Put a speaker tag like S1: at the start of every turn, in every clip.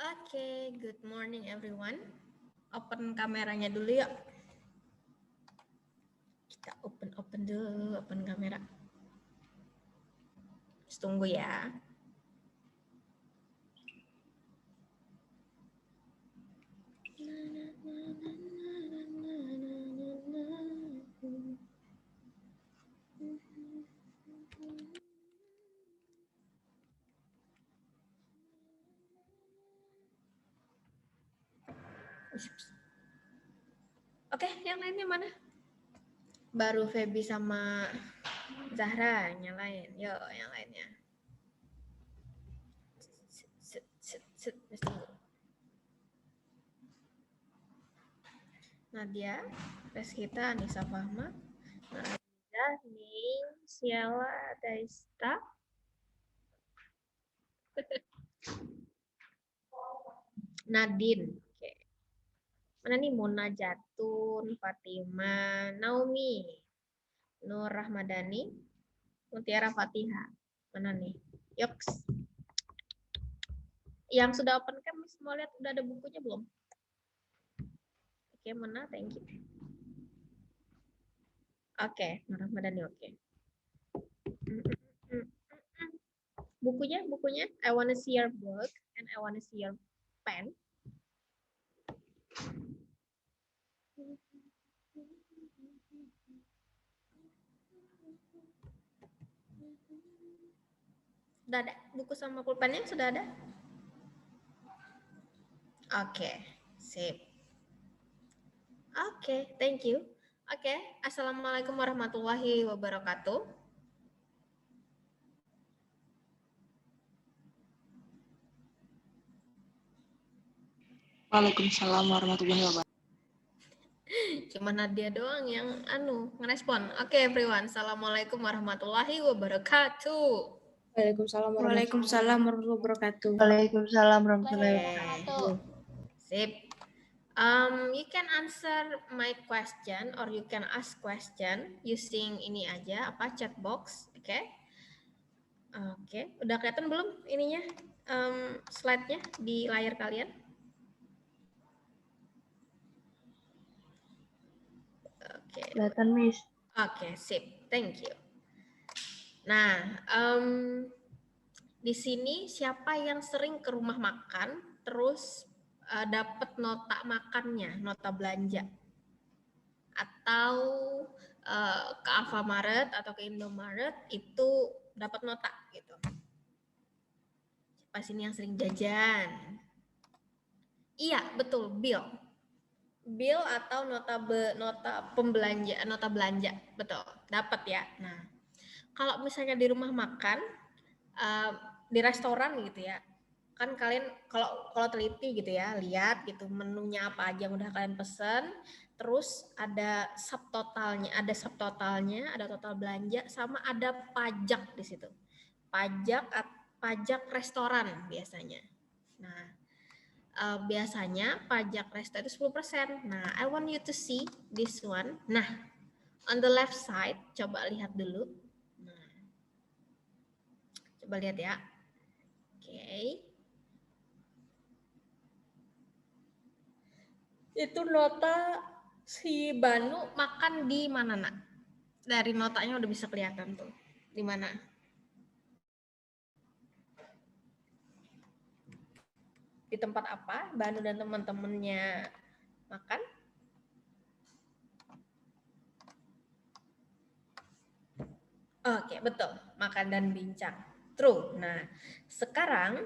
S1: Oke, good morning everyone. Open kameranya dulu yuk. Kita open dulu, open kamera. Tunggu ya. Oke, yang lainnya mana? Baru Feby sama Zahra nyalain. Yuk, yang lainnya. Tunggu. Nadia, Reskita, Anissa Fahma, Nadia, Ning, Siala, Daista. Nadine. Oke. Mana nih? Mona Jatun, Fatima, Naomi, Nur Rahmadani, Mutiara Fatihah. Mana nih? Yoks. Yang sudah open cam, mau lihat udah ada bukunya belum? Oke, mana? Thank you. Oke, Nur Rahmadani oke. Bukunya, I wanna see your book and I wanna see your pen. Sudah ada? Buku sama pulpennya sudah ada? Oke, sip. Oke, thank you. Oke, Assalamualaikum warahmatullahi wabarakatuh.
S2: Waalaikumsalam warahmatullahi wabarakatuh.
S1: Cuma Nadia doang yang ngerespon. Oke, everyone. Assalamualaikum warahmatullahi wabarakatuh.
S3: Waalaikumsalam warahmatullahi wabarakatuh.
S2: Waalaikumsalam warahmatullahi wabarakatuh.
S1: Sip. You can answer my question or you can ask question using ini aja chat box, oke? Oke, udah kelihatan belum ininya slide-nya di layar kalian? Oke.
S2: Kelihatan, Miss.
S1: Oke, sip. Thank you. Nah, di sini siapa yang sering ke rumah makan terus dapat nota makannya, nota belanja? Atau ke Alfamaret atau ke Indomaret itu dapat nota gitu. Siapa sini yang sering jajan? Iya, betul, bill. Bill atau nota pembelanja, nota belanja, betul, dapat ya. Nah, kalau misalnya di rumah makan, di restoran gitu ya, kan kalian kalau teliti gitu ya, lihat gitu menunya apa aja yang udah kalian pesen, terus ada subtotalnya, ada total belanja, sama ada pajak di situ, pajak restoran biasanya. Nah, biasanya pajak resto itu 10%. Nah, I want you to see this one. Nah, on the left side, coba lihat dulu. Nah, coba lihat ya. Oke. Itu nota si Banu makan di mana, Nak? Dari notanya udah bisa kelihatan tuh. Di mana? Di tempat apa Banu dan teman-temannya makan? Oke, betul. Makan dan bincang. True. Nah, sekarang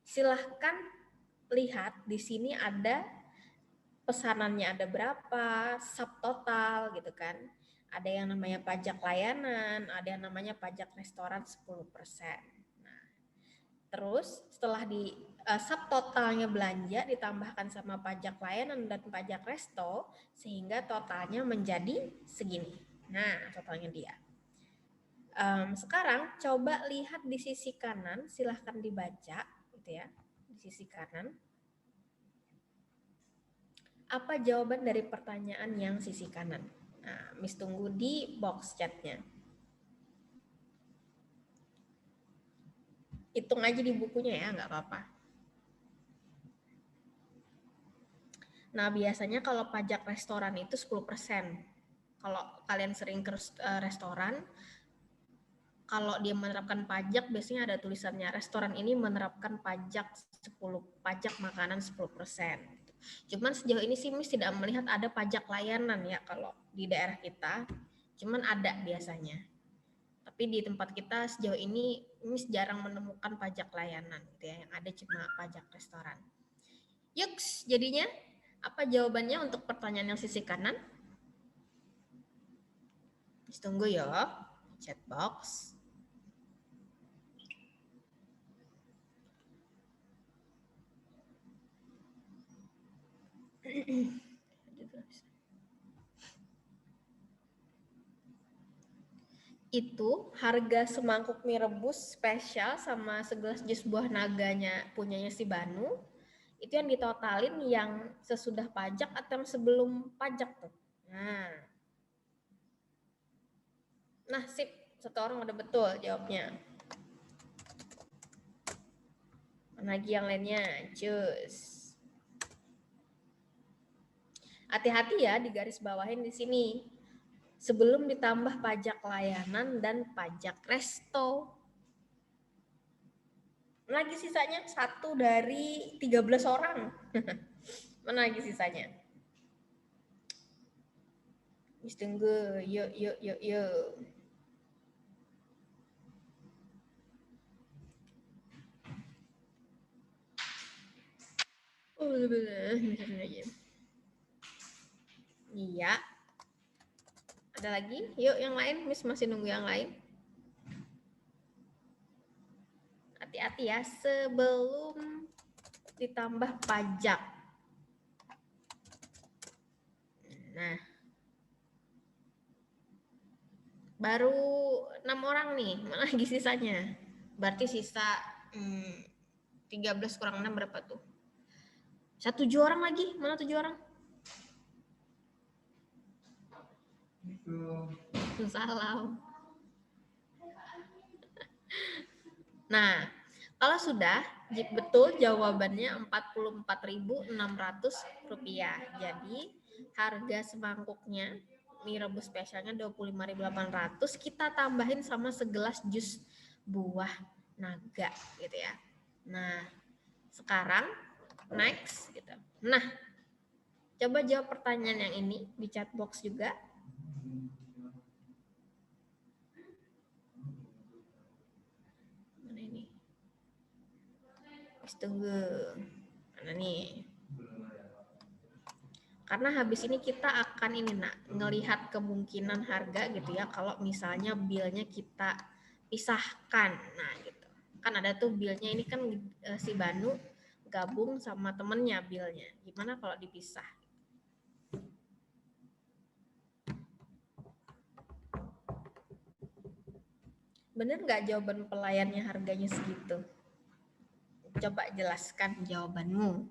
S1: silahkan lihat di sini ada pesanannya ada berapa, subtotal gitu kan. Ada yang namanya pajak layanan, ada yang namanya pajak restoran 10%. Nah, terus setelah di subtotalnya belanja ditambahkan sama pajak layanan dan pajak resto sehingga totalnya menjadi segini. Nah, totalnya dia. Sekarang coba lihat di sisi kanan, silahkan dibaca gitu ya, di sisi kanan. Apa jawaban dari pertanyaan yang sisi kanan? Nah, Miss tunggu di box chatnya. Hitung aja di bukunya ya, nggak apa-apa. Nah, biasanya kalau pajak restoran itu 10%. Kalau kalian sering ke restoran, kalau dia menerapkan pajak, biasanya ada tulisannya, restoran ini menerapkan pajak makanan 10%. Cuman sejauh ini sih Miss tidak melihat ada pajak layanan ya kalau di daerah kita. Cuman ada biasanya. Tapi di tempat kita sejauh ini Miss jarang menemukan pajak layanan gitu ya, yang ada cuma pajak restoran. Yuks, jadinya apa jawabannya untuk pertanyaan yang sisi kanan? Miss tunggu ya, chat box. Itu harga semangkuk mie rebus spesial sama segelas jus buah naganya punyanya si Banu, itu yang ditotalin yang sesudah pajak atau yang sebelum pajak tuh. Nah sip, satu orang udah betul jawabnya. Mana lagi yang lainnya? Cus. Hati-hati ya di garis bawahin di sini. Sebelum ditambah pajak layanan dan pajak resto. Lagi sisanya 1 dari 13 orang. Mana lagi sisanya? Miss tunggu. Yuk. Oh, iya. Ada lagi? Yuk yang lain. Miss masih nunggu yang lain. Hati-hati ya sebelum ditambah pajak. Nah. Baru 6 orang nih. Mana lagi sisanya? Berarti sisa 13 kurang 6 berapa tuh? 7 orang lagi. Mana 7 orang? Salam. Nah, kalau sudah betul jawabannya Rp44.600. Jadi harga semangkuknya mie rebus spesialnya 25.800, kita tambahin sama segelas jus buah naga gitu ya. Nah, sekarang next gitu. Nah, coba jawab pertanyaan yang ini di chat box juga. Mana ini? Tunggu. Mana nih? Karena habis ini kita akan ngelihat kemungkinan harga gitu ya, kalau misalnya bilnya kita pisahkan. Nah gitu. Kan ada tuh bilnya ini kan si Banu gabung sama temennya bilnya. Gimana kalau dipisah? Bener nggak jawaban pelayannya harganya segitu? Coba jelaskan jawabanmu.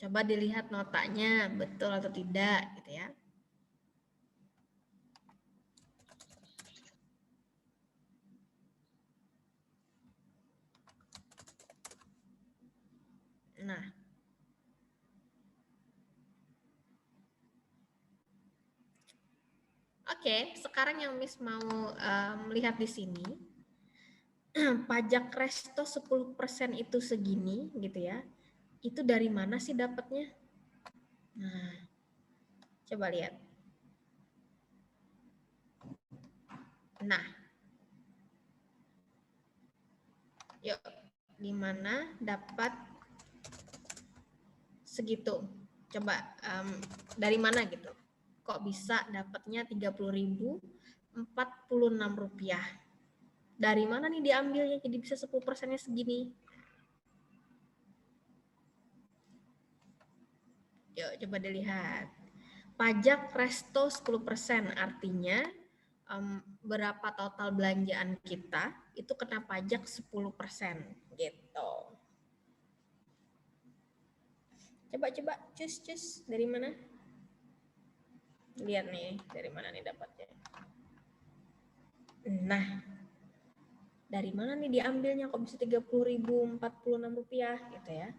S1: Coba dilihat notanya betul atau tidak gitu ya. Nah, oke, sekarang yang Miss mau lihat di sini, pajak resto 10% itu segini gitu ya. Itu dari mana sih dapatnya? Nah, coba lihat. Nah, yuk, di mana dapat segitu? Coba dari mana gitu? Kok bisa dapatnya Rp30.046? Dari mana nih diambilnya jadi bisa 10%-nya segini? Yuk, coba dilihat. pajak resto 10%, artinya berapa total belanjaan kita itu kena pajak 10% gitu. Coba cus dari mana? Lihat nih dari mana nih dapatnya. Nah, dari mana nih diambilnya kok bisa 30.046 rupiah gitu ya?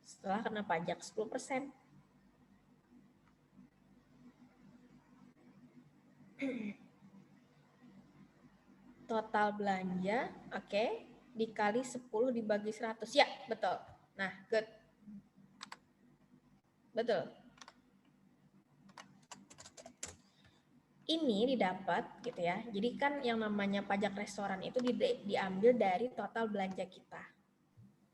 S1: Setelah kena pajak 10%. Total belanja, oke, dikali 10 dibagi 100. Ya, betul. Nah, good. Betul. Ini didapat gitu ya. Jadi kan yang namanya pajak restoran itu diambil dari total belanja kita.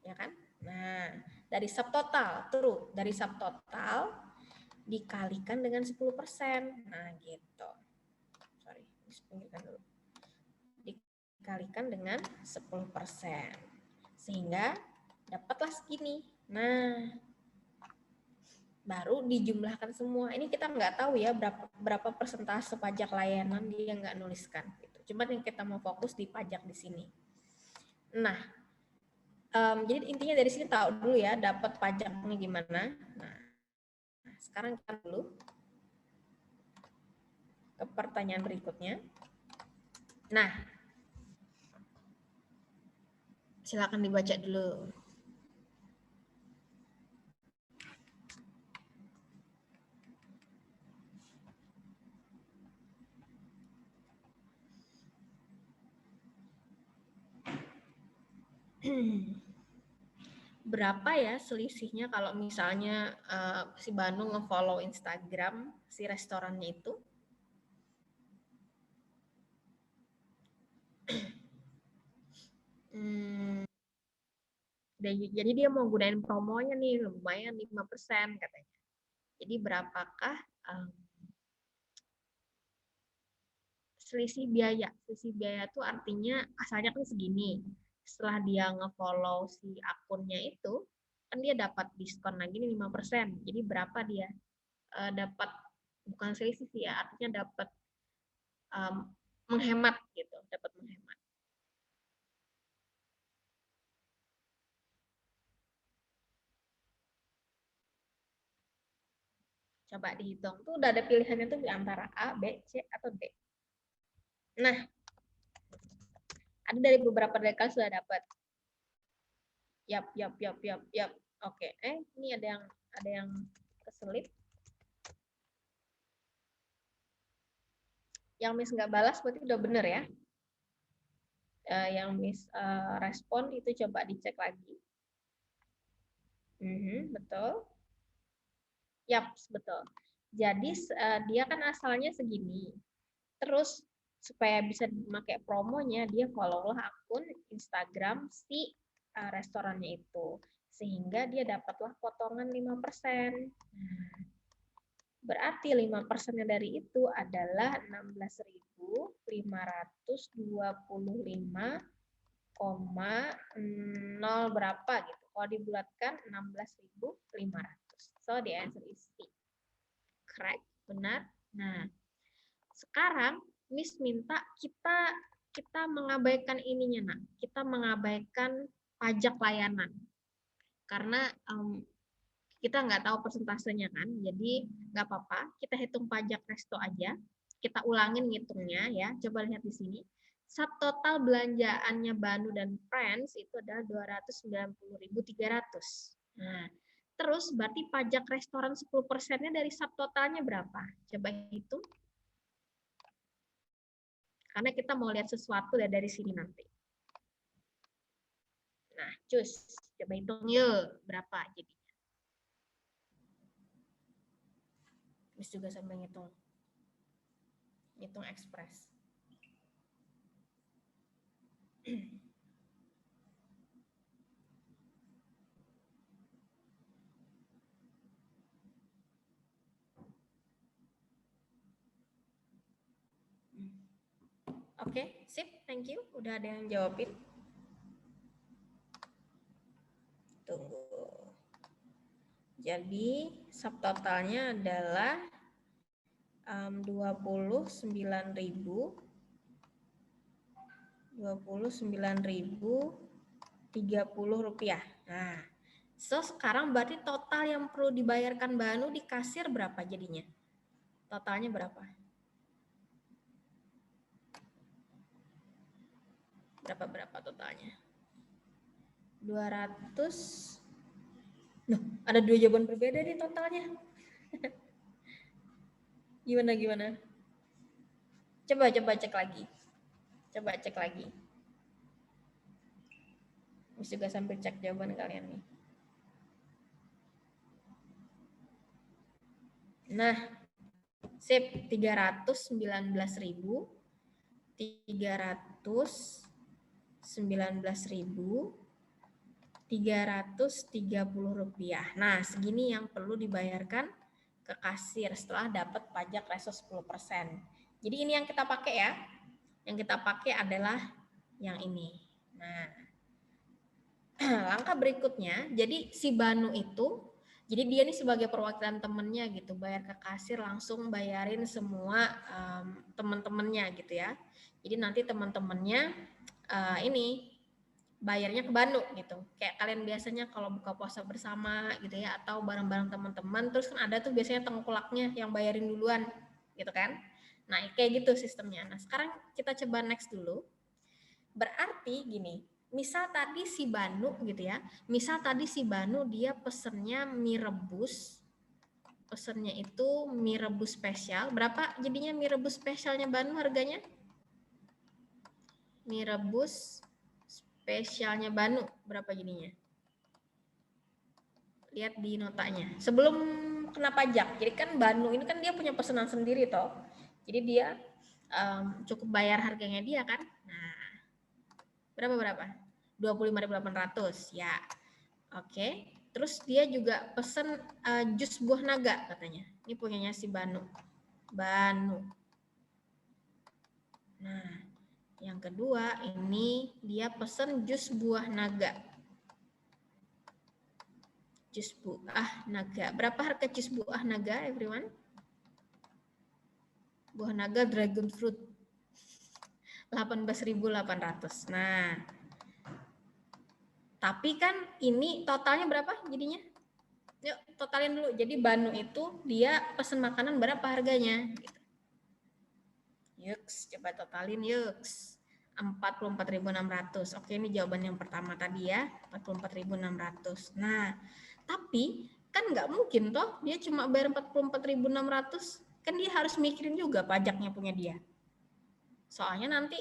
S1: Ya kan? Nah, dari subtotal, dari subtotal dikalikan dengan 10%. Nah, gitu. Sorry, pinggirkan dulu. Dikalikan dengan 10%. Sehingga dapatlah segini. Nah, baru dijumlahkan semua. Ini kita nggak tahu ya berapa persentase pajak layanan dia nggak nuliskan. Gitu. Cuma yang kita mau fokus di pajak di sini. Nah, jadi intinya dari sini tahu dulu ya dapat pajaknya gimana. Nah, sekarang kita dulu ke pertanyaan berikutnya. Nah, silakan dibaca dulu. Berapa ya selisihnya kalau misalnya si Bandung nge-follow Instagram si restorannya itu? Jadi dia mau gunain promonya nih lumayan 5% katanya. Jadi berapakah selisih biaya? Selisih biaya itu artinya asalnya kan segini. Setelah dia nge-follow si akunnya itu, kan dia dapat diskon lagi nih 5%. Jadi berapa dia dapat, bukan selisih sih ya, artinya dapat menghemat gitu, dapat menghemat. Coba dihitung. Tuh udah ada pilihannya tuh di antara A, B, C, atau D. Nah, ada dari beberapa dari kalian sudah dapat. Yap. Oke, ini ada yang keselip. Yang Miss nggak balas berarti udah bener ya. Yang Miss respon itu coba dicek lagi. Betul. Yap, betul. Jadi dia kan asalnya segini. Terus supaya bisa memakai promonya, dia follow-lah akun Instagram si restorannya itu. Sehingga dia dapatlah potongan 5%. Berarti 5%-nya dari itu adalah 16.525,0 berapa gitu. Kalau dibulatkan 16.500. So the answer is C. Correct, benar. Nah, sekarang Miss minta kita mengabaikan ininya, Nak. Kita mengabaikan pajak layanan. Karena kita nggak tahu persentasenya kan, jadi nggak apa-apa, kita hitung pajak resto aja, kita ulangin ngitungnya ya, coba lihat di sini, subtotal belanjaannya Banu dan Friends itu adalah 290.300. Nah, terus berarti pajak restoran 10%-nya dari subtotalnya berapa? Coba hitung. Karena kita mau lihat sesuatu dari sini nanti. Nah, cus, coba hitung yuk, berapa jadinya. Miss juga sambil ngitung ekspres. Oke, sip, thank you. Udah ada yang jawabin. Tunggu. Jadi subtotalnya adalah 29.000 rupiah. Nah, so sekarang berarti total yang perlu dibayarkan Banu di kasir berapa jadinya? Totalnya berapa? Berapa totalnya? 200. Loh, ada dua jawaban berbeda nih totalnya. Gimana? Coba cek lagi. Terus juga sambil cek jawaban kalian nih. Nah, sip 319.000, 330 rupiah. Nah, segini yang perlu dibayarkan ke kasir setelah dapat pajak reso 10%. Jadi ini yang kita pakai ya. Yang kita pakai adalah yang ini. Nah, langkah berikutnya, jadi si Banu itu, jadi dia nih sebagai perwakilan temennya gitu, bayar ke kasir langsung bayarin semua teman-temannya gitu ya. Jadi nanti teman-temannya ini bayarnya ke Banu gitu. Kayak kalian biasanya kalau buka puasa bersama gitu ya, atau bareng-bareng teman-teman, terus kan ada tuh biasanya tengkulaknya yang bayarin duluan gitu kan. Nah kayak gitu sistemnya. Nah sekarang kita coba next dulu. Berarti gini, misal tadi si Banu gitu ya, dia pesennya mie rebus, pesennya itu mie rebus spesial. Berapa jadinya mie rebus spesialnya Banu harganya? Mie rebus spesialnya Banu berapa jadinya? Lihat di notanya. Sebelum kena pajak. Jadi kan Banu ini kan dia punya pesanan sendiri toh. Jadi dia cukup bayar harganya dia kan. Nah, berapa? 25.800 ya. Oke. Terus dia juga pesen jus buah naga katanya. Ini punyanya si Banu. Nah, yang kedua ini dia pesen jus buah naga. Jus buah naga. Berapa harga jus buah naga, everyone? Buah naga dragon fruit. 18.800. Nah, tapi kan ini totalnya berapa jadinya? Yuk, totalin dulu. Jadi Banu itu dia pesen makanan berapa harganya? Gitu. Yuks, coba totalin yuks. 44.600. Oke, ini jawaban yang pertama tadi ya. 44.600. Nah, tapi kan nggak mungkin toh dia cuma bayar 44.600. Kan dia harus mikirin juga pajaknya punya dia. Soalnya nanti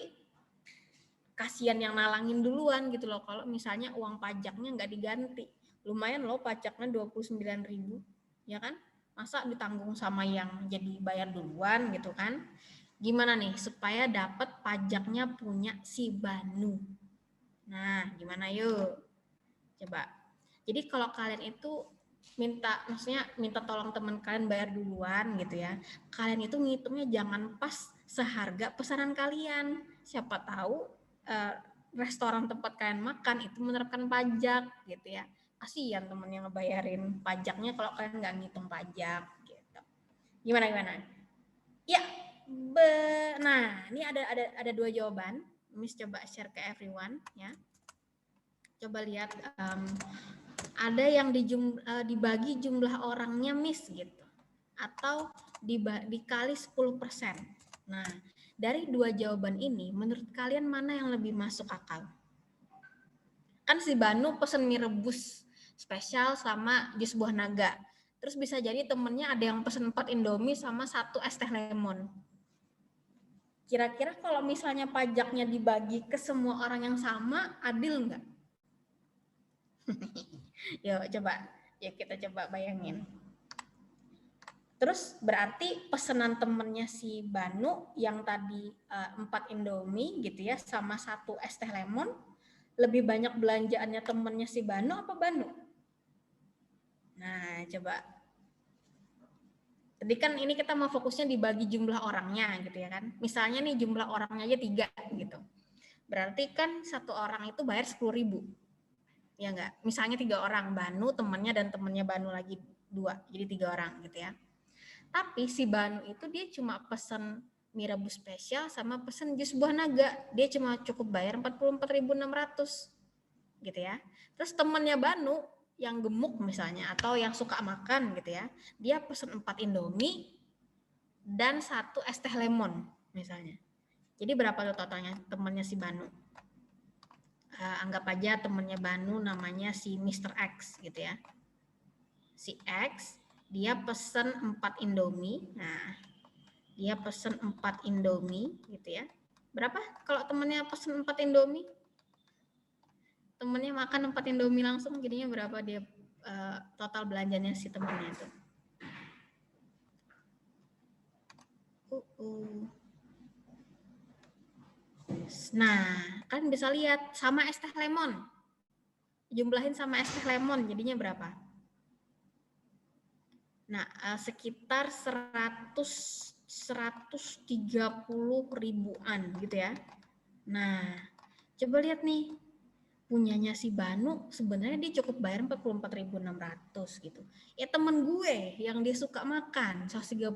S1: kasihan yang nalangin duluan gitu loh kalau misalnya uang pajaknya nggak diganti. Lumayan loh pajaknya 29.000, ya kan? Masa ditanggung sama yang jadi bayar duluan gitu kan? Gimana nih supaya dapat pajaknya punya si Banu? Nah, gimana yuk? Coba. Jadi kalau kalian itu minta tolong teman kalian bayar duluan gitu ya. Kalian itu ngitungnya jangan pas seharga pesanan kalian. Siapa tahu restoran tempat kalian makan itu menerapkan pajak gitu ya. Kasihan temen yang ngebayarin pajaknya kalau kalian nggak ngitung pajak gitu. Gimana? Ya, nah ini ada dua jawaban. Miss coba share ke everyone ya. Coba lihat ada yang dibagi jumlah orangnya Miss gitu. Atau dikali 10%. Nah, dari dua jawaban ini, menurut kalian mana yang lebih masuk akal? Kan si Banu pesen mie rebus spesial sama jus buah naga. Terus bisa jadi temennya ada yang pesen 4 Indomie sama 1 es teh lemon. Kira-kira kalau misalnya pajaknya dibagi ke semua orang yang sama, adil nggak? Yuk kita coba bayangin. Terus berarti pesanan temennya si Banu yang tadi 4 Indomie gitu ya sama 1 es teh lemon, lebih banyak belanjaannya temennya si Banu apa Banu? Nah coba. Tadi kan ini kita mau fokusnya dibagi jumlah orangnya gitu ya kan. Misalnya nih jumlah orangnya aja 3 gitu. Berarti kan satu orang itu bayar 10.000. Ya enggak? Misalnya 3 orang, Banu, temannya dan temannya Banu lagi 2. Jadi 3 orang gitu ya. Tapi si Banu itu dia cuma pesen mie rebus spesial sama pesen jus buah naga. Dia cuma cukup bayar 44.600 gitu ya. Terus temennya Banu yang gemuk misalnya atau yang suka makan gitu ya, dia pesen 4 Indomie dan 1 es teh lemon misalnya. Jadi berapa tuh totalnya temennya si Banu? Anggap aja temennya Banu namanya si Mr. X gitu ya. Si X dia pesen 4 Indomie. Nah, dia pesen 4 Indomie gitu ya. Berapa kalau temennya pesen 4 Indomie? Temennya makan 4 Indomie langsung, jadinya berapa dia total belanjanya si temennya itu? Nah, kan bisa lihat sama es teh lemon. Jumlahin sama es teh lemon, jadinya berapa? Nah, sekitar 130 ribuan gitu ya. Nah, coba lihat nih, punyanya si Banu sebenarnya dia cukup bayar 44.600 gitu. Ya temen gue yang dia suka makan 130.000.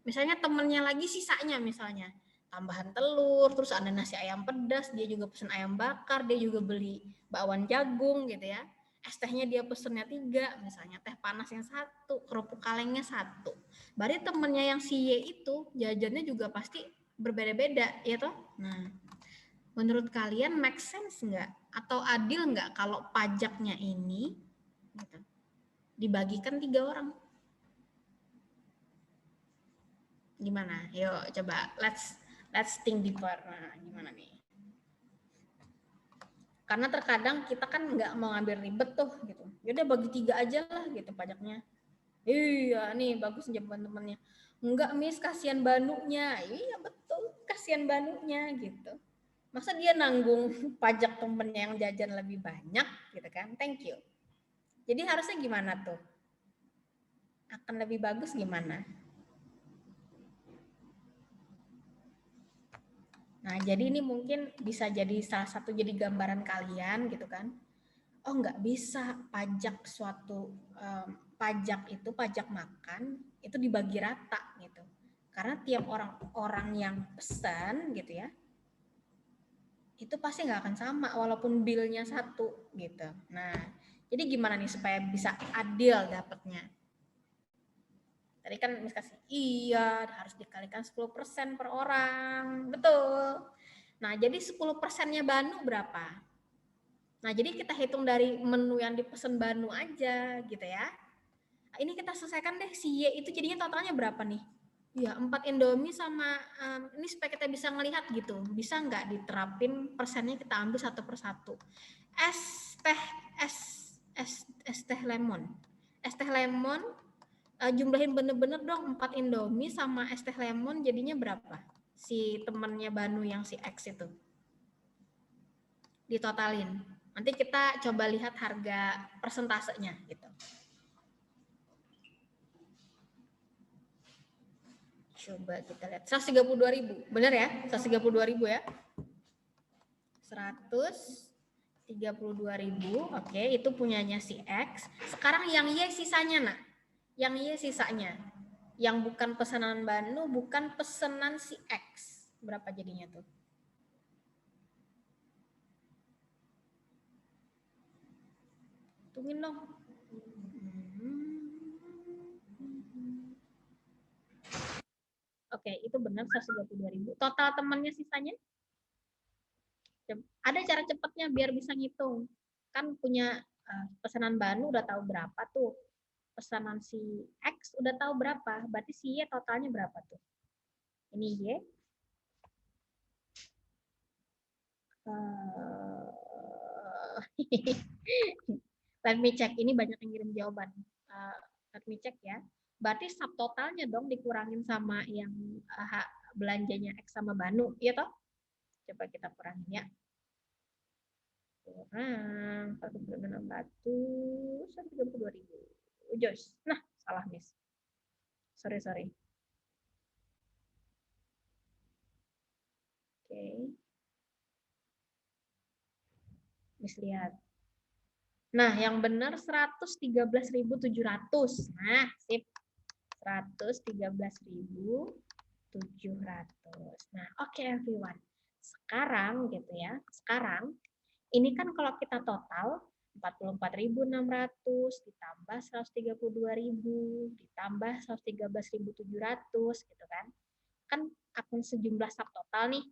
S1: Misalnya temennya lagi sisanya misalnya tambahan telur, terus ada nasi ayam pedas, dia juga pesen ayam bakar, dia juga beli bakwan jagung gitu ya. Es tehnya dia pesennya 3, misalnya teh panas yang 1, kerupuk kalengnya 1. Berarti temennya yang si Y itu jajannya juga pasti berbeda-beda ya toh. Nah, menurut kalian make sense nggak? Atau adil nggak kalau pajaknya ini gitu, dibagikan 3 orang? Gimana? Yuk coba let's think deeper. Nah, gimana nih? Karena terkadang kita kan nggak mau ngambil ribet tuh gitu. Yaudah bagi 3 aja lah gitu pajaknya. Iya nih bagus jawaban temennya. Enggak Miss, kasihan Banunya. Iya betul, kasihan Banunya gitu. Masa dia nanggung pajak temennya yang jajan lebih banyak gitu kan? Thank you. Jadi harusnya gimana tuh? Akan lebih bagus gimana? Nah, jadi ini mungkin bisa jadi salah satu jadi gambaran kalian gitu kan. Oh, nggak bisa pajak suatu pajak itu, pajak makan itu dibagi rata gitu. Karena tiap orang yang pesan gitu ya, itu pasti nggak akan sama walaupun bilnya 1 gitu. Nah, jadi gimana nih supaya bisa adil dapatnya? Tadi kan Miss kasih iya harus dikalikan 10% per orang. Betul. Nah, jadi 10%-nya Banu berapa? Nah, jadi kita hitung dari menu yang dipesan Banu aja gitu ya. Nah, ini kita selesaikan deh si Y itu jadinya totalnya berapa nih? Ya, 4 Indomie sama ini supaya kita bisa ngelihat gitu. Bisa nggak diterapin persennya kita ambil satu persatu. Es teh lemon. Es teh lemon jumlahin bener-bener dong 4 Indomie sama es teh lemon jadinya berapa? Si temennya Banu yang si X itu. Ditotalin. Nanti kita coba lihat harga persentasenya gitu. Coba kita lihat. 132.000. Benar ya? 132.000 ya. 132.000. Oke, itu punyanya si X. Sekarang yang Y sisanya, Nak. Yang Y sisanya. Yang bukan pesanan Banu, bukan pesanan si X. Berapa jadinya tuh? Hitungin dong. Oke, itu benar 132.000. Total temannya sisanya? Ada cara cepatnya biar bisa ngitung. Kan punya pesanan Banu udah tahu berapa tuh. Pesanan si X udah tahu berapa. Berarti si Y totalnya berapa tuh? Ini Y. Let me check. Ini banyak yang kirim jawaban. Let me check ya. Berarti subtotalnya dong dikurangin sama yang belanjanya X sama Banu. Iya toh? Coba kita kurangin ya. Kurang 132.000. Joyce. Nah, salah Miss. Sorry. Oke. Miss lihat. Nah, yang benar 113.700. Nah, sip. 113.700. Nah, oke everyone. Sekarang gitu ya. Sekarang ini kan kalau kita total 44.600 ditambah 132.000 ditambah 113.700 gitu kan. Kan akan sejumlah subtotal nih.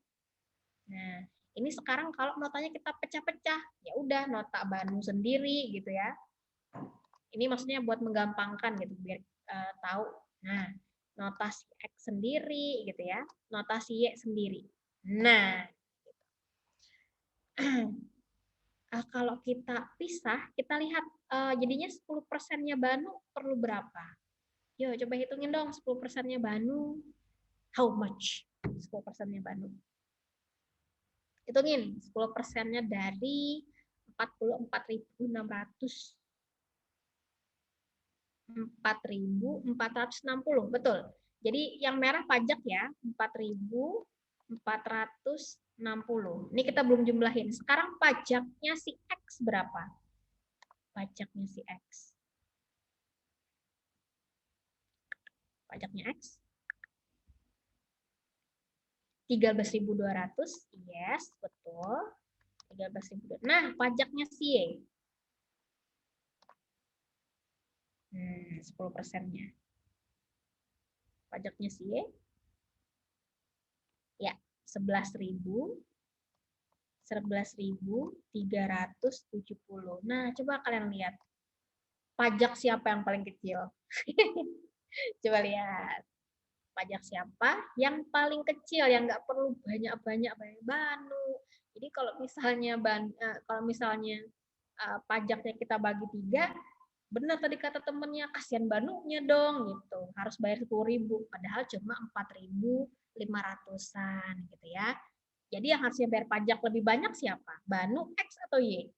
S1: Nah, ini sekarang kalau notanya kita pecah-pecah, ya udah nota Bandung sendiri gitu ya. Ini maksudnya buat menggampangkan gitu biar tahu. Nah, notasi X sendiri gitu ya, notasi Y sendiri. Nah, kalau kita pisah, kita lihat jadinya 10%-nya Banu perlu berapa? Yuk coba hitungin dong 10%-nya Banu. How much? 10%-nya Banu. Hitungin 10%-nya dari 44.600. 4.460, betul. Jadi yang merah pajak ya, 4.460. Ini kita belum jumlahin. Sekarang pajaknya si X berapa? Pajaknya si X. Pajaknya X. 13.200, yes, betul. 13.200. Nah, pajaknya si Y. 10%-nya. Pajaknya si Y. Ya, 11.370. Nah, coba kalian lihat. Pajak siapa yang paling kecil? Coba lihat. Pajak siapa yang paling kecil, yang nggak perlu banyak-banyak Banu. Jadi kalau misalnya pajaknya kita bagi 3, benar tadi kata temennya, kasihan Banunya dong gitu, harus bayar 10.000, padahal cuma 4.500-an gitu ya. Jadi yang harusnya bayar pajak lebih banyak siapa? Banu, X atau Y?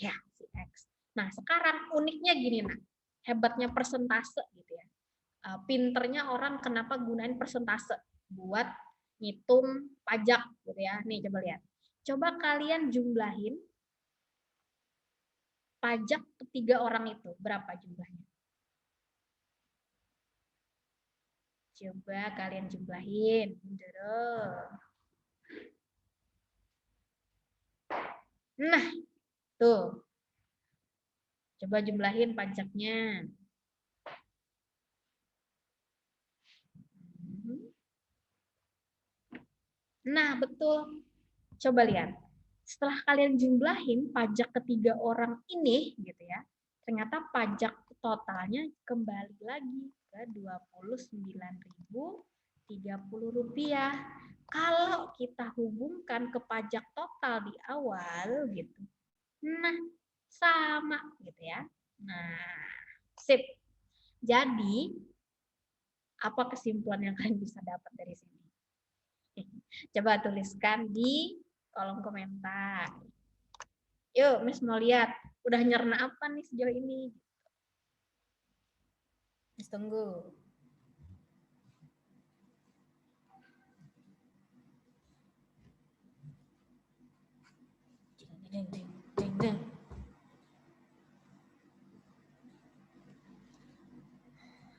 S1: Ya, si X. Nah, sekarang uniknya gini, nah, hebatnya persentase gitu ya. Pinternya orang kenapa gunain persentase buat ngitung pajak gitu ya. Nih coba lihat. Coba kalian jumlahin pajak ketiga orang itu, berapa jumlahnya? Coba kalian jumlahin. Nah, tuh. Coba jumlahin pajaknya. Nah, betul. Coba lihat. Setelah kalian jumlahin pajak ketiga orang ini gitu ya, ternyata pajak totalnya kembali lagi ke Rp29.030. Kalau kita hubungkan ke pajak total di awal gitu. Nah, sama gitu ya. Nah, sip. Jadi apa kesimpulan yang kalian bisa dapat dari sini? Coba tuliskan di kolom komentar. Yuk, Miss mau lihat. Udah nyerna apa nih sejauh ini? Miss tunggu. Ding, ding, ding, ding.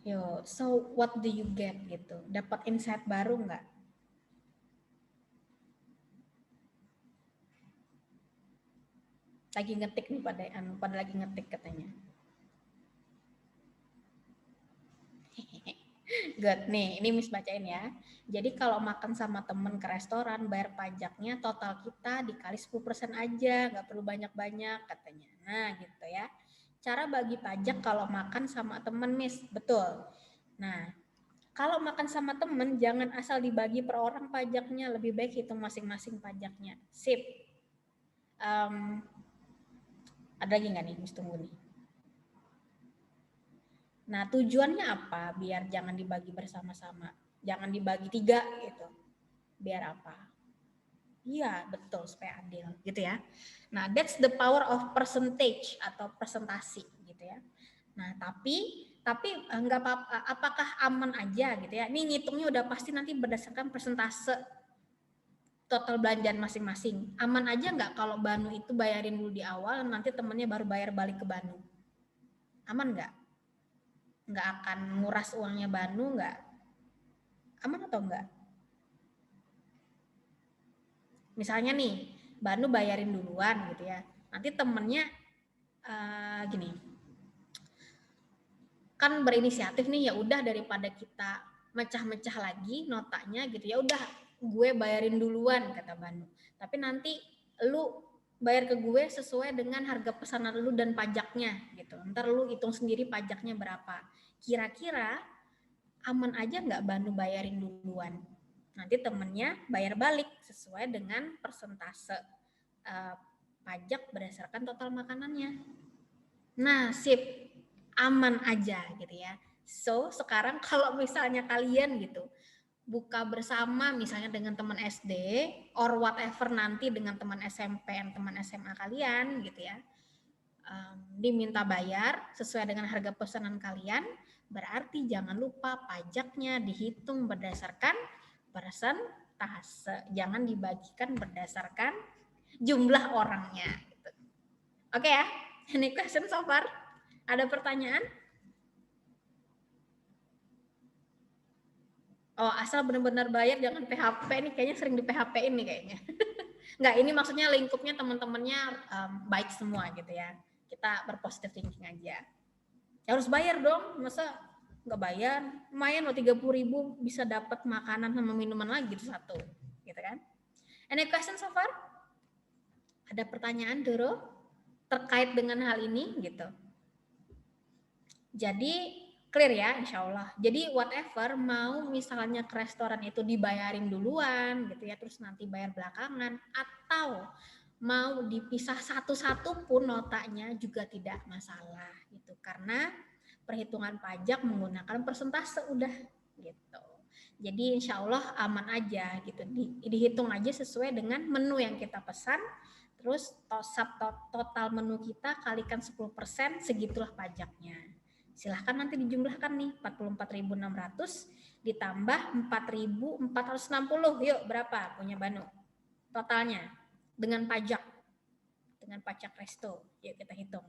S1: Yo, so what do you get gitu? Dapat insight baru nggak? Lagi ngetik nih pada lagi ngetik katanya. Good nih, ini Miss bacain ya. Jadi kalau makan sama temen ke restoran, bayar pajaknya total kita dikali 10% aja, nggak perlu banyak-banyak katanya. Nah gitu ya. Cara bagi pajak kalau makan sama temen Miss, betul. Nah, kalau makan sama temen jangan asal dibagi per orang pajaknya, lebih baik hitung masing-masing pajaknya. Sip. Ada lagi nggak nih, Miss tunggu nih. Nah, tujuannya apa? Biar jangan dibagi bersama-sama. Jangan dibagi 3 gitu. Biar apa? Iya, betul, supaya adil gitu ya. Nah, that's the power of percentage atau presentasi gitu ya. Nah, tapi enggak apa-apa, apakah aman aja gitu ya. Ini ngitungnya udah pasti nanti berdasarkan persentase total belanjaan masing-masing. Aman aja nggak kalau Banu itu bayarin dulu di awal, nanti temennya baru bayar balik ke Banu? Aman nggak? Nggak akan nguras uangnya Banu nggak? Aman atau enggak? Misalnya nih, Banu bayarin duluan gitu ya. Nanti temennya gini, kan berinisiatif nih, ya udah daripada kita mecah-mecah lagi notanya gitu, ya udah gue bayarin duluan kata Banu. Tapi nanti lu bayar ke gue sesuai dengan harga pesanan lu dan pajaknya gitu. Ntar lu hitung sendiri pajaknya berapa. Kira-kira aman aja nggak Banu bayarin duluan? Nanti temennya bayar balik sesuai dengan persentase pajak berdasarkan total makanannya. Nah, sip, aman aja gitu ya. So, sekarang kalau misalnya kalian gitu buka bersama misalnya dengan teman SD or whatever nanti dengan teman SMP dan teman SMA kalian gitu ya, diminta bayar sesuai dengan harga pesanan kalian, berarti jangan lupa pajaknya dihitung berdasarkan persentase, jangan dibagikan berdasarkan jumlah orangnya gitu. Oke ya, any question so far? Ada pertanyaan? Oh, asal benar-benar bayar, jangan PHP nih, kayaknya sering di PHP-in nih kayaknya. Enggak, ini maksudnya lingkupnya teman-temannya baik semua gitu ya. Kita berpositif thinking aja. Ya harus bayar dong, masa nggak bayar? Lumayan loh 30.000 bisa dapat makanan sama minuman lagi gitu satu, gitu kan? Any question so far? Ada pertanyaan Doro terkait dengan hal ini gitu? Jadi clear ya, insya Allah. Jadi whatever mau misalnya ke restoran itu dibayarin duluan gitu ya, terus nanti bayar belakangan, atau mau dipisah satu-satu pun notanya juga tidak masalah gitu, karena perhitungan pajak menggunakan persentase udah gitu. Jadi insya Allah aman aja gitu, dihitung aja sesuai dengan menu yang kita pesan, terus total menu kita kalikan 10%, segitulah pajaknya. Silahkan nanti dijumlahkan nih, 44.600 ditambah 4.460, yuk berapa punya Banu totalnya dengan pajak resto, yuk kita hitung.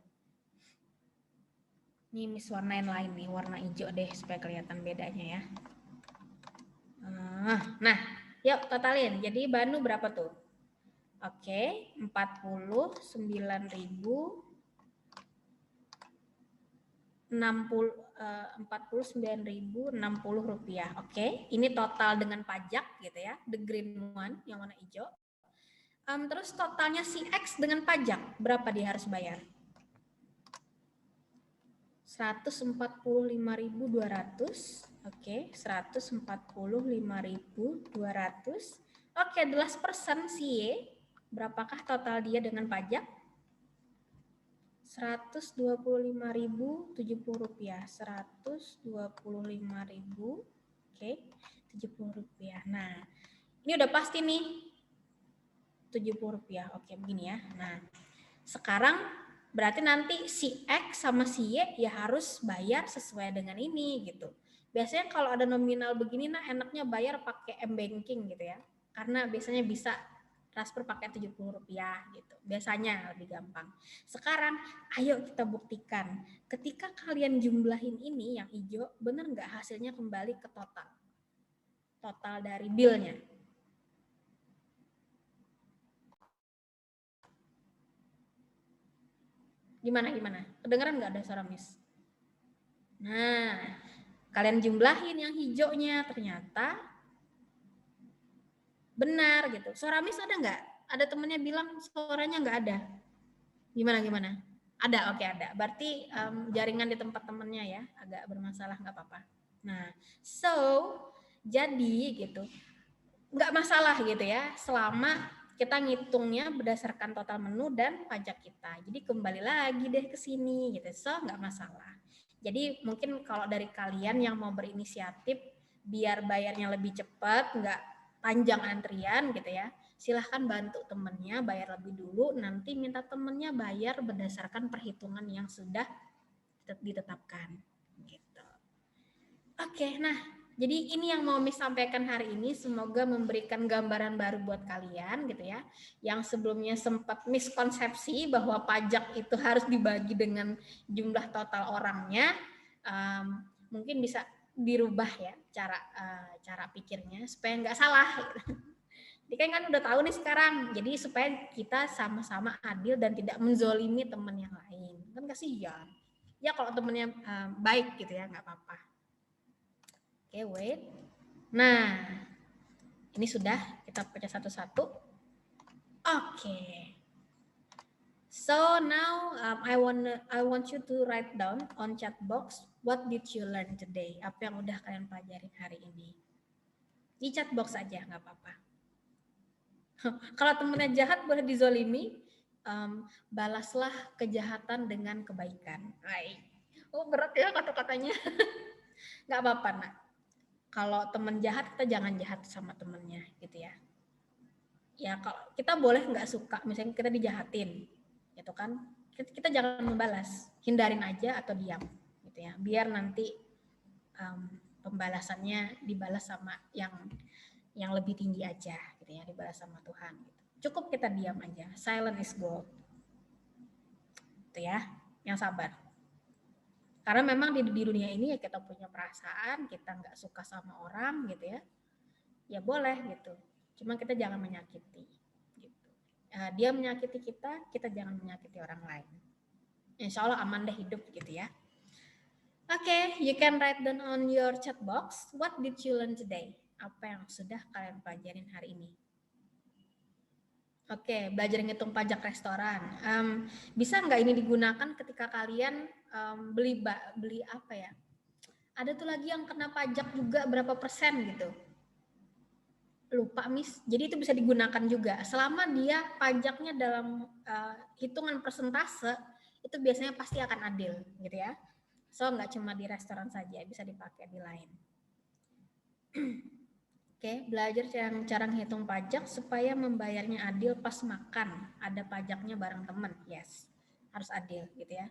S1: Ini Miss warnain lain nih, warna hijau deh supaya kelihatan bedanya ya. Nah, yuk totalin. Jadi Banu berapa tuh? Oke, 49.060 rupiah. Oke, ini total dengan pajak gitu ya, the green one yang warna hijau. Terus totalnya si X dengan pajak berapa dia harus bayar? 145.200. Oke, 145.200. Oke, 12% si Y. Berapakah total dia dengan pajak? 125.070 rupiah. 125.000. Oke, 70 rupiah. Nah, ini udah pasti nih. 70 rupiah. Oke, begini ya. Nah, sekarang berarti nanti si X sama si Y ya harus bayar sesuai dengan ini gitu. Biasanya kalau ada nominal begini, nah enaknya bayar pakai M-Banking gitu ya. Karena biasanya bisa transfer pakai 70 rupiah gitu. Biasanya lebih gampang. Sekarang ayo kita buktikan. Ketika kalian jumlahin ini yang hijau, bener nggak hasilnya kembali ke total? Total dari bill-nya. Gimana? Kedengeran nggak ada suara Miss? Nah, kalian jumlahin yang hijaunya, ternyata benar gitu. Suara Miss ada nggak? Ada temennya bilang suaranya nggak ada. Gimana? Ada, oke ada. Berarti jaringan di tempat temennya ya, agak bermasalah, nggak apa-apa. Nah, so jadi gitu, nggak masalah gitu ya, selama kita ngitungnya berdasarkan total menu dan pajak kita. Jadi kembali lagi deh ke sini gitu, so nggak masalah. Jadi mungkin kalau dari kalian yang mau berinisiatif biar bayarnya lebih cepat, nggak panjang antrian gitu ya, silahkan bantu temennya bayar lebih dulu, nanti minta temennya bayar berdasarkan perhitungan yang sudah ditetapkan. Gitu. Oke, nah Jadi ini yang mau Miss sampaikan hari ini, semoga memberikan gambaran baru buat kalian gitu ya. Yang sebelumnya sempat miskonsepsi bahwa pajak itu harus dibagi dengan jumlah total orangnya, mungkin bisa dirubah ya cara pikirnya supaya nggak salah. Jadi kan udah tahu nih sekarang, jadi supaya kita sama-sama adil dan tidak menzolimi teman yang lain. Kan kasihan. Ya kalau temennya baik gitu ya, nggak apa-apa. Oke, wait. Nah, ini sudah kita baca satu-satu. Oke. So now I want you to write down on chat box what did you learn today? Apa yang udah kalian pelajarin hari ini? Di chat box aja, nggak apa-apa. Kalau temennya jahat boleh dizolimi, balaslah kejahatan dengan kebaikan. Oh berat ya kata-katanya. Nggak apa-apa nak. Kalau teman jahat kita jangan jahat sama temennya gitu ya. Ya kalau kita boleh nggak suka, misalnya kita dijahatin, gitu kan? Kita jangan membalas, hindarin aja atau diam, gitu ya. Biar nanti pembalasannya dibalas sama yang lebih tinggi aja, gitu ya, dibalas sama Tuhan. Gitu. Cukup kita diam aja, silent is gold, gitu ya. Yang sabar. Karena memang di dunia ini ya kita punya perasaan, kita nggak suka sama orang gitu ya boleh gitu. Cuma kita jangan menyakiti. Gitu. Dia menyakiti kita jangan menyakiti orang lain. Insya Allah aman deh hidup gitu ya. Oke, you can write down on your chat box, what did you learn today? Apa yang sudah kalian pelajarin hari ini? Oke, belajar ngitung pajak restoran. Bisa nggak ini digunakan ketika kalian beli apa ya? Ada tuh lagi yang kena pajak juga berapa persen gitu. Lupa Miss. Jadi itu bisa digunakan juga. Selama dia pajaknya dalam hitungan persentase, itu biasanya pasti akan adil gitu ya. So nggak cuma di restoran saja, bisa dipakai di lain. Oke, belajar cara menghitung pajak supaya membayarnya adil pas makan. Ada pajaknya bareng teman, yes, harus adil gitu ya.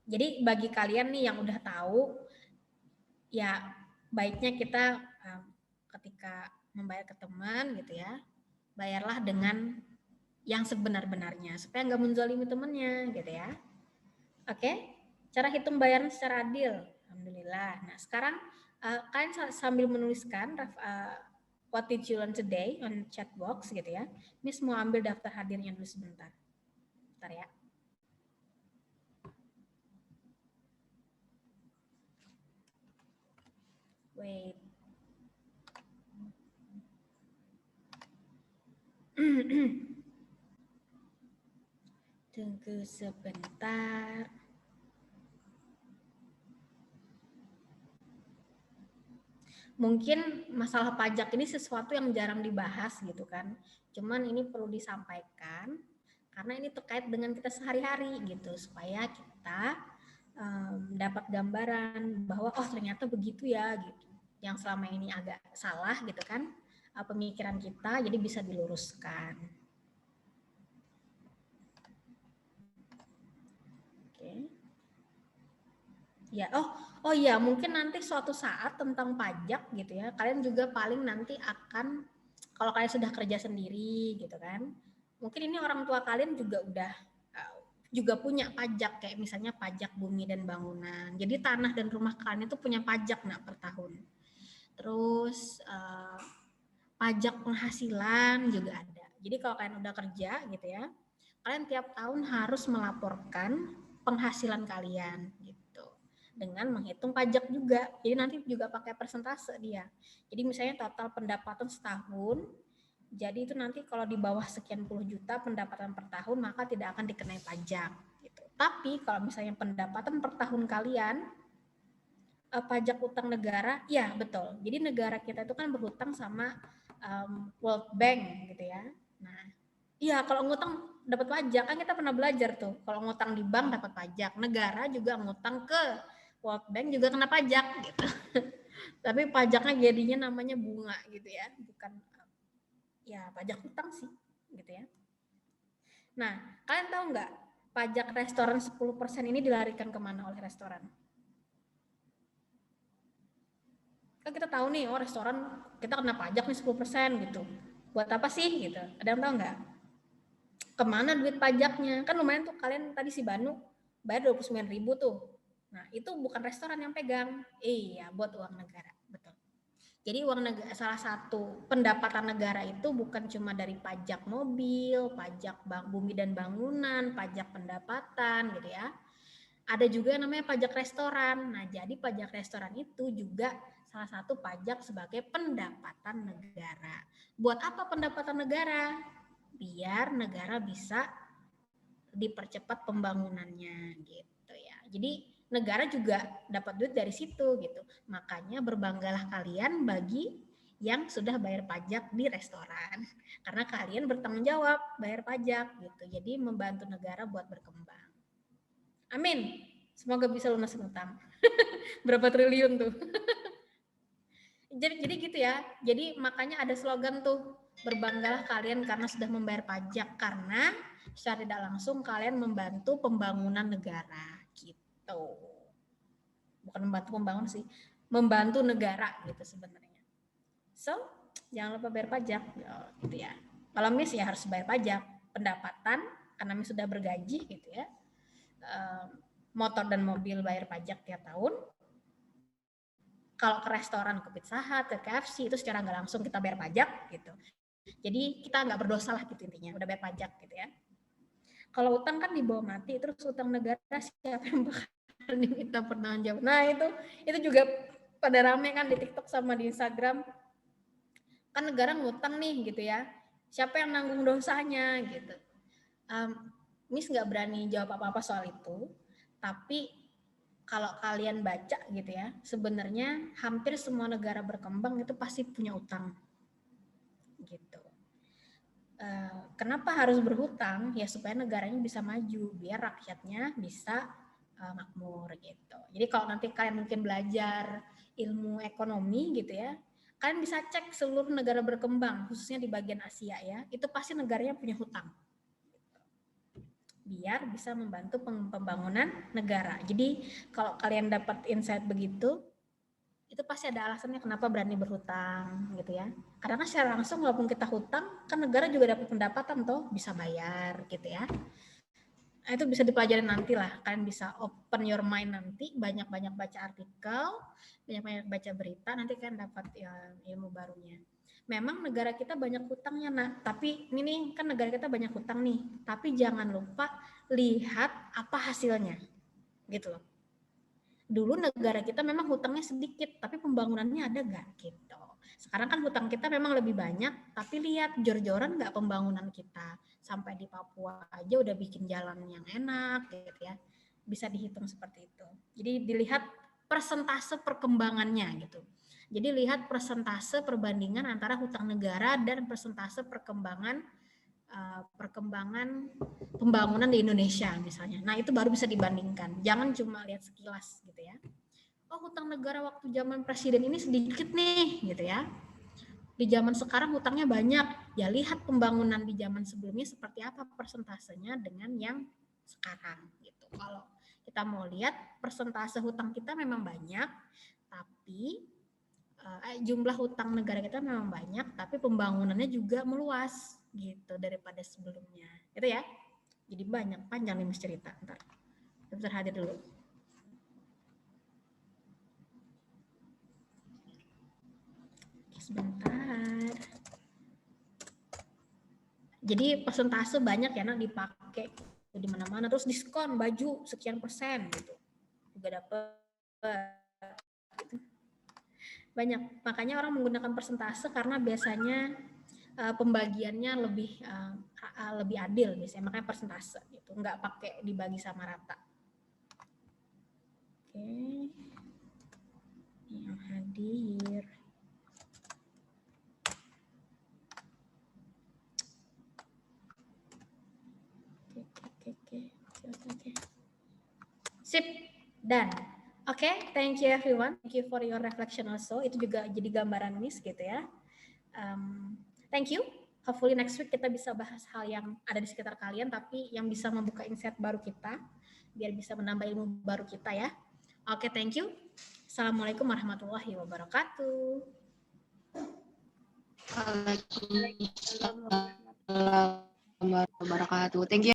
S1: Jadi bagi kalian nih yang udah tahu, ya baiknya kita ketika membayar ke teman gitu ya, bayarlah dengan yang sebenar-benarnya supaya nggak menzalimi temennya gitu ya. Oke, cara hitung bayaran secara adil, alhamdulillah. Nah sekarang kalian sambil menuliskan what did you learn today on chat box gitu ya. Miss mau ambil daftar hadirnya dulu sebentar. Bentar ya. Wait. Tunggu sebentar. Mungkin masalah pajak ini sesuatu yang jarang dibahas gitu kan. Cuman ini perlu disampaikan karena ini terkait dengan kita sehari-hari gitu supaya kita dapat gambaran bahwa oh ternyata begitu ya gitu. Yang selama ini agak salah gitu kan pemikiran kita jadi bisa diluruskan. Oke. Ya, oh ya, mungkin nanti suatu saat tentang pajak gitu ya. Kalian juga paling nanti akan kalau kalian sudah kerja sendiri gitu kan. Mungkin ini orang tua kalian juga punya pajak kayak misalnya pajak bumi dan bangunan. Jadi tanah dan rumah kalian itu punya pajak per tahun. Terus pajak penghasilan juga ada. Jadi kalau kalian udah kerja gitu ya, kalian tiap tahun harus melaporkan penghasilan kalian gitu dengan menghitung pajak juga. Jadi nanti juga pakai persentase dia. Jadi misalnya total pendapatan setahun, jadi itu nanti kalau di bawah sekian puluh juta pendapatan per tahun maka tidak akan dikenai pajak. Gitu. Tapi kalau misalnya pendapatan per tahun kalian pajak utang negara, ya betul. Jadi negara kita itu kan berhutang sama World Bank gitu ya. Nah, iya kalau ngutang dapat pajak kan kita pernah belajar tuh. Kalau ngutang di bank dapat pajak, negara juga ngutang ke World Bank juga kena pajak gitu. Tapi pajaknya jadinya namanya bunga gitu ya, bukan ya pajak utang sih gitu ya. Nah, kalian tahu nggak pajak restoran 10% ini dilarikan kemana oleh restoran?
S4: Kan kita tahu nih, oh restoran kita kena pajak nih 10% gitu. Buat apa sih gitu? Ada yang tahu nggak? Kemana duit pajaknya? Kan lumayan tuh, kalian tadi si Banu bayar 29.000 tuh. Nah itu bukan restoran yang pegang. Iya, buat uang negara, betul. Jadi uang negara, salah satu pendapatan negara itu bukan cuma dari pajak mobil, pajak bumi dan bangunan, pajak pendapatan gitu ya. Ada juga yang namanya pajak restoran. Nah, jadi pajak restoran itu juga salah satu pajak sebagai pendapatan negara. Buat apa pendapatan negara? Biar negara bisa dipercepat pembangunannya gitu ya. Jadi negara juga dapat duit dari situ gitu. Makanya berbanggalah kalian bagi yang sudah bayar pajak di restoran. Karena kalian bertanggung jawab bayar pajak gitu. Jadi membantu negara buat berkembang. Amin. Semoga bisa lunasin utang. Berapa triliun tuh. jadi gitu ya. Jadi makanya ada slogan tuh, berbanggalah kalian karena sudah membayar pajak, karena secara tidak langsung kalian membantu pembangunan negara gitu. Bukan membantu pembangunan sih, membantu negara gitu sebenarnya. So, jangan lupa bayar pajak gitu ya. Kalau Miss ya harus bayar pajak pendapatan karena Miss sudah bergaji gitu ya. Motor dan mobil bayar pajak tiap tahun. Kalau ke restoran, ke Pizza Hut, ke KFC itu secara nggak langsung kita bayar pajak gitu. Jadi kita nggak berdosa lah gitu intinya, udah bayar pajak gitu ya. Kalau utang kan dibawa mati, terus utang negara siapa yang bakal diminta pertanggungjawab? Nah itu juga pada rame kan di TikTok sama di Instagram. Kan negara ngutang nih gitu ya, siapa yang nanggung dosanya gitu. Miss nggak berani jawab apa-apa soal itu, tapi kalau kalian baca gitu ya, sebenarnya hampir semua negara berkembang itu pasti punya utang gitu. Kenapa harus berhutang? Ya supaya negaranya bisa maju, biar rakyatnya bisa makmur gitu. Jadi kalau nanti kalian mungkin belajar ilmu ekonomi gitu ya, kalian bisa cek seluruh negara berkembang, khususnya di bagian Asia ya, itu pasti negaranya punya hutang. Biar bisa membantu pembangunan negara. Jadi kalau kalian dapat insight begitu, itu pasti ada alasannya kenapa berani berhutang gitu ya. Karena kan secara langsung walaupun kita hutang, kan negara juga dapat pendapatan toh, bisa bayar gitu ya. Nah, itu bisa dipelajari nanti lah. Kalian bisa open your mind nanti, banyak-banyak baca artikel, banyak-banyak baca berita, nanti kalian dapat ya, ilmu barunya. Memang negara kita banyak hutangnya, nah, tapi ini kan negara kita banyak hutang nih, tapi jangan lupa lihat apa hasilnya, gitu loh. Dulu negara kita memang hutangnya sedikit, tapi pembangunannya ada nggak gitu. Sekarang kan hutang kita memang lebih banyak, tapi lihat jor-joran nggak pembangunan kita. Sampai di Papua aja udah bikin jalan yang enak gitu ya. Bisa dihitung seperti itu. Jadi dilihat persentase perkembangannya gitu. Jadi lihat persentase perbandingan antara hutang negara dan persentase perkembangan pembangunan di Indonesia misalnya. Nah itu baru bisa dibandingkan. Jangan cuma lihat sekilas gitu ya. Oh hutang negara waktu zaman presiden ini sedikit nih gitu ya. Di zaman sekarang hutangnya banyak. Ya lihat pembangunan di zaman sebelumnya seperti apa persentasenya dengan yang sekarang gitu. Kalau kita mau lihat persentase hutang kita memang banyak, tapi jumlah hutang negara kita memang banyak, tapi pembangunannya juga meluas gitu daripada sebelumnya. Gitu ya. Jadi banyak, panjang nih Mas cerita. Ntar hadir dulu. Sebentar. Jadi persentase banyak ya nak dipakai di mana-mana, terus diskon baju sekian persen gitu. Juga dapat banyak. Makanya orang menggunakan persentase karena biasanya pembagiannya lebih adil biasanya, makanya persentase gitu, nggak pakai dibagi sama rata. Oke, yang hadir. Oke. Sip, done. Oke, thank you everyone. Thank you for your reflection also. Itu juga jadi gambaran Miss gitu ya. Thank you. Hopefully next week kita bisa bahas hal yang ada di sekitar kalian, tapi yang bisa membuka insight baru kita, biar bisa menambah ilmu baru kita ya. Oke, thank you.
S1: Assalamualaikum warahmatullahi wabarakatuh.
S2: Waalaikumsalam warahmatullahi wabarakatuh. Thank you.